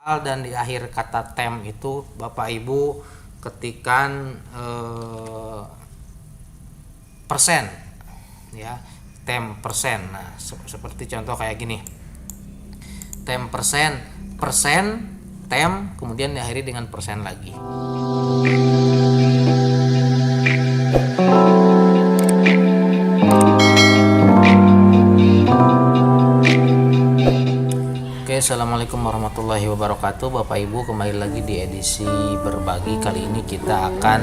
Dan di akhir kata tem itu Bapak Ibu ketikan persen ya, tem persen. Nah, seperti contoh kayak gini. Tem persen, tem, kemudian diakhiri dengan persen lagi. Assalamualaikum warahmatullahi wabarakatuh. Bapak Ibu, kembali lagi di edisi berbagi. Kali ini kita akan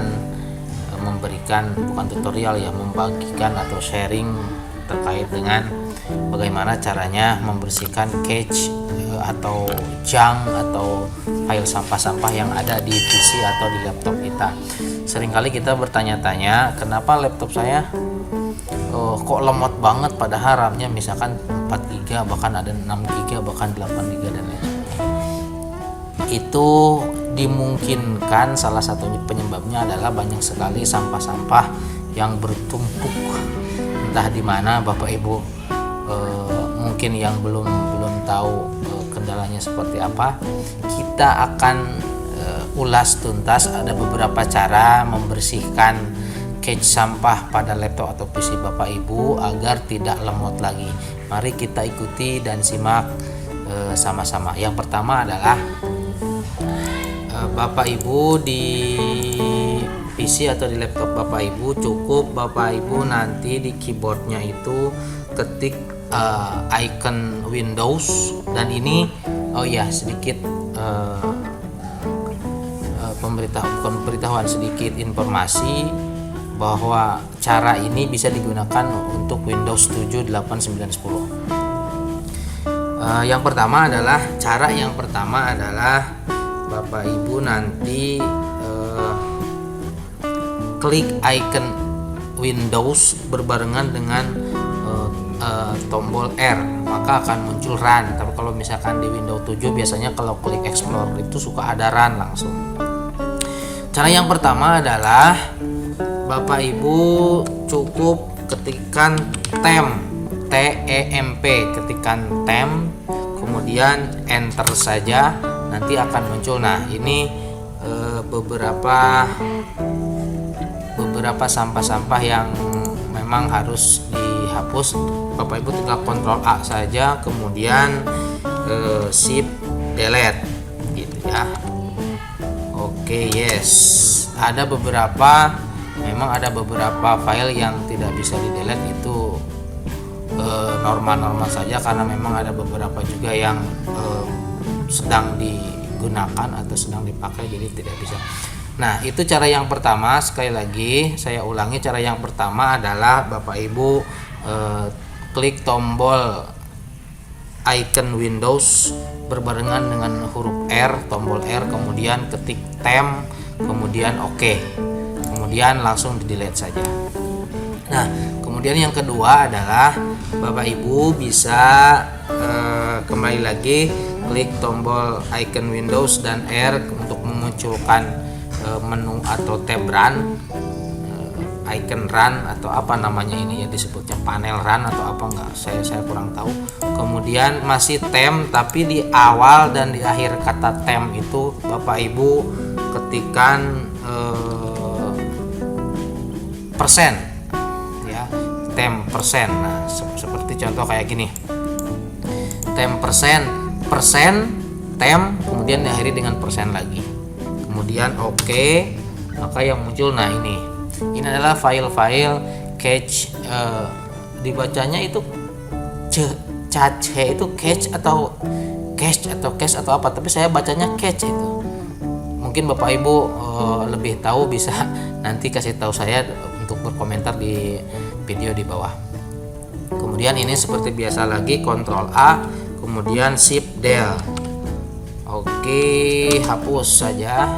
memberikan, bukan tutorial ya, membagikan atau sharing terkait dengan bagaimana caranya membersihkan cache atau junk atau file sampah-sampah yang ada di PC atau di laptop kita. Seringkali kita bertanya-tanya, kenapa laptop saya kok lemot banget, padahal RAM-nya misalkan 4 GB, bahkan ada 6 GB, bahkan 8 GB dan lain sebagainya. Itu dimungkinkan salah satu penyebabnya adalah banyak sekali sampah-sampah yang bertumpuk entah di mana. Bapak Ibu mungkin yang belum tahu kendalanya seperti apa, kita akan ulas tuntas. Ada beberapa cara membersihkan cache sampah pada laptop atau PC Bapak Ibu agar tidak lemot lagi. Mari kita ikuti dan simak sama-sama. Yang pertama adalah Bapak Ibu di PC atau di laptop Bapak Ibu, cukup Bapak Ibu nanti di keyboardnya itu ketik icon Windows, dan ini sedikit pemberitahuan, sedikit informasi bahwa cara ini bisa digunakan untuk Windows 7, 8, 9, 10. Yang pertama adalah Bapak Ibu nanti klik icon Windows berbarengan dengan tombol R, maka akan muncul Run. Tapi kalau misalkan di Windows 7 biasanya kalau klik Explore itu suka ada Run langsung. Cara yang pertama adalah Bapak Ibu cukup ketikkan temp, TEMP, ketikan temp, kemudian enter saja, nanti akan muncul. Nah, ini beberapa sampah-sampah yang memang harus dihapus. Bapak Ibu tinggal Ctrl A saja, kemudian Shift Delete gitu ya. Oke, yes. Memang ada beberapa file yang tidak bisa di delete, itu normal-normal saja, karena memang ada beberapa juga yang sedang digunakan atau sedang dipakai, jadi tidak bisa. Nah, itu cara yang pertama. Sekali lagi saya ulangi, cara yang pertama adalah Bapak Ibu klik tombol icon Windows berbarengan dengan huruf R, tombol R, kemudian ketik temp, kemudian OK, kemudian langsung di delete saja. Nah, kemudian yang kedua adalah Bapak Ibu bisa kembali lagi klik tombol icon Windows dan R untuk memunculkan menu atau tab Run, icon Run atau apa namanya ini ya, disebutnya panel Run atau apa enggak, saya kurang tahu. Kemudian masih temp, tapi di awal dan di akhir kata temp itu Bapak Ibu ketikan persen ya, temp persen. Nah, seperti contoh kayak gini, temp persen, temp, kemudian diakhiri dengan persen lagi, kemudian OK, maka yang muncul, nah ini adalah file-file cache. Dibacanya itu cache itu cache atau cache atau apa, tapi saya bacanya cache itu. Mungkin Bapak Ibu lebih tahu, bisa nanti kasih tahu saya untuk berkomentar di video di bawah. Kemudian ini seperti biasa lagi, Ctrl A, kemudian Shift Del. Oke, hapus saja.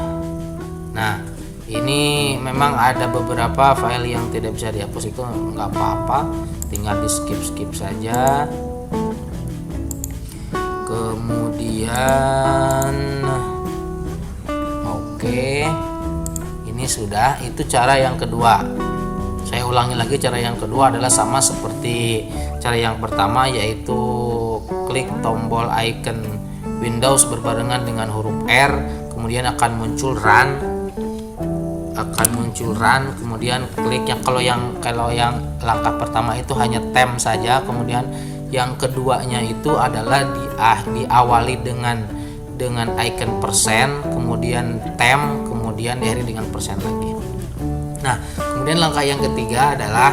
Nah, ini memang ada beberapa file yang tidak bisa dihapus, itu nggak apa-apa, tinggal di skip saja. Kemudian oke, ini sudah. Itu cara yang kedua. Saya ulangi lagi, cara yang kedua adalah sama seperti cara yang pertama, yaitu klik tombol icon Windows berbarengan dengan huruf R, kemudian akan muncul run, kemudian kliknya kalau yang langkah pertama itu hanya temp saja, kemudian yang keduanya itu adalah diawali dengan icon persen, kemudian temp, kemudian diakhiri dengan persen lagi. Nah, kemudian langkah yang ketiga adalah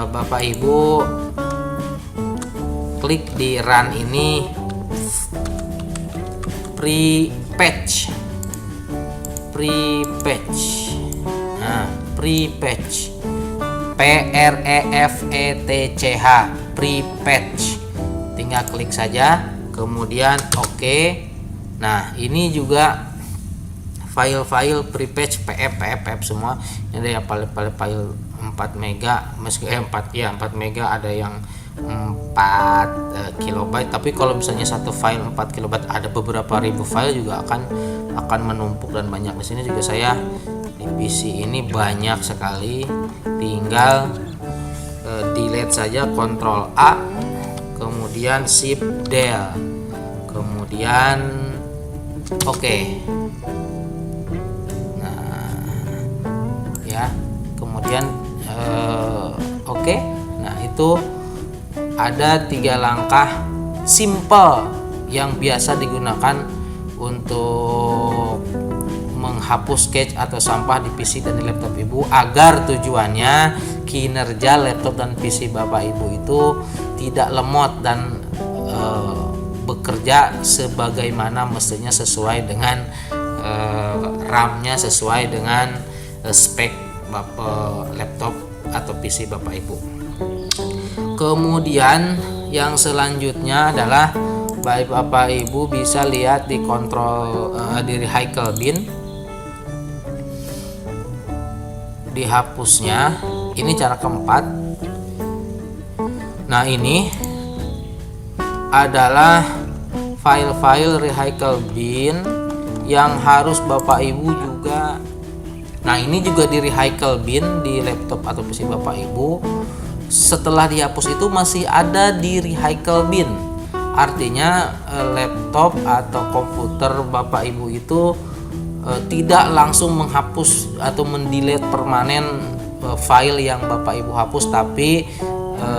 Bapak Ibu klik di run ini pre-patch. Nah, pre-patch, PREFETCH, pre-patch. Tinggal klik saja, kemudian oke. Nah, ini juga file-file pre-patch PF semua. Ini ada yang file 4 mega, meski 4 mega, ada yang 4 kilobyte. Tapi kalau misalnya satu file 4 kilobyte, ada beberapa ribu file juga akan menumpuk dan banyak. Di sini juga saya di PC ini banyak sekali, tinggal delete saja, Ctrl A, kemudian Shift Del, kemudian oke. Nah, ya, kemudian oke. Nah, itu ada 3 langkah simple yang biasa digunakan untuk menghapus cache atau sampah di PC dan di laptop Ibu, agar tujuannya kinerja laptop dan PC Bapak Ibu itu tidak lemot dan bekerja sebagaimana mestinya, sesuai dengan RAM-nya, sesuai dengan spek laptop atau PC Bapak Ibu. Kemudian yang selanjutnya adalah Bapak Ibu bisa lihat di kontrol di recycle bin, dihapusnya. Ini cara keempat. Nah, ini adalah file-file recycle bin yang harus Bapak Ibu juga. Nah, ini juga di recycle bin di laptop atau PC Bapak Ibu. Setelah dihapus itu masih ada di recycle bin. Artinya laptop atau komputer Bapak Ibu itu tidak langsung menghapus atau mendelete permanen file yang Bapak Ibu hapus, tapi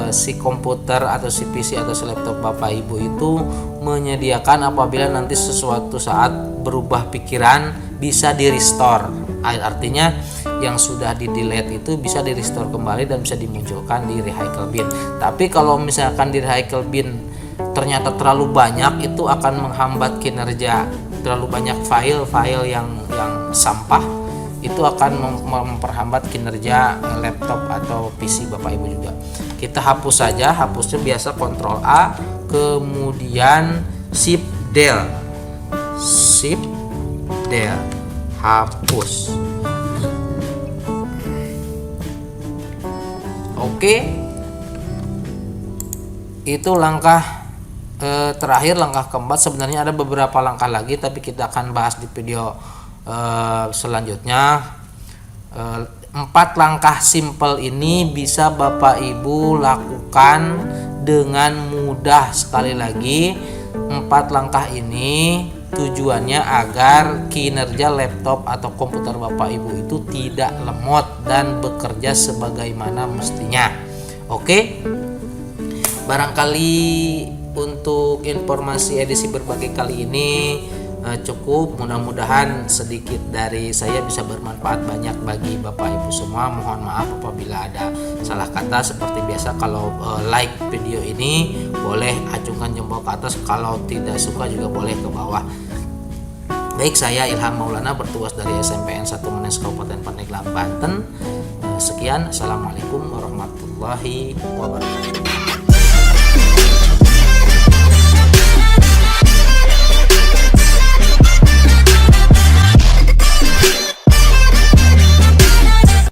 si komputer atau si PC atau si laptop Bapak Ibu itu menyediakan apabila nanti sesuatu saat berubah pikiran bisa di restore. Artinya yang sudah di delete itu bisa di restore kembali dan bisa dimunculkan di recycle bin. Tapi kalau misalkan di recycle bin ternyata terlalu banyak, itu akan menghambat kinerja. Terlalu banyak file-file yang sampah, itu akan memperhambat kinerja laptop atau PC Bapak Ibu juga. Kita hapus saja, hapusnya biasa Ctrl A, kemudian Shift Del, hapus. Oke, itu langkah terakhir, langkah keempat. Sebenarnya ada beberapa langkah lagi, tapi kita akan bahas di video selanjutnya. 4 langkah simple ini bisa Bapak Ibu lakukan dengan mudah. Sekali lagi, 4 langkah ini tujuannya agar kinerja laptop atau komputer Bapak Ibu itu tidak lemot dan bekerja sebagaimana mestinya. Oke, barangkali untuk informasi edisi berbagi kali ini cukup. Mudah-mudahan sedikit dari saya bisa bermanfaat banyak bagi Bapak Ibu semua. Mohon maaf apabila ada salah kata. Seperti biasa, kalau like video ini boleh acungkan jempol ke atas, kalau tidak suka juga boleh ke bawah. Baik, saya Ilham Maulana, bertugas dari SMPN 1 Menes Kabupaten Pandeglang, Banten. Sekian, assalamualaikum warahmatullahi wabarakatuh.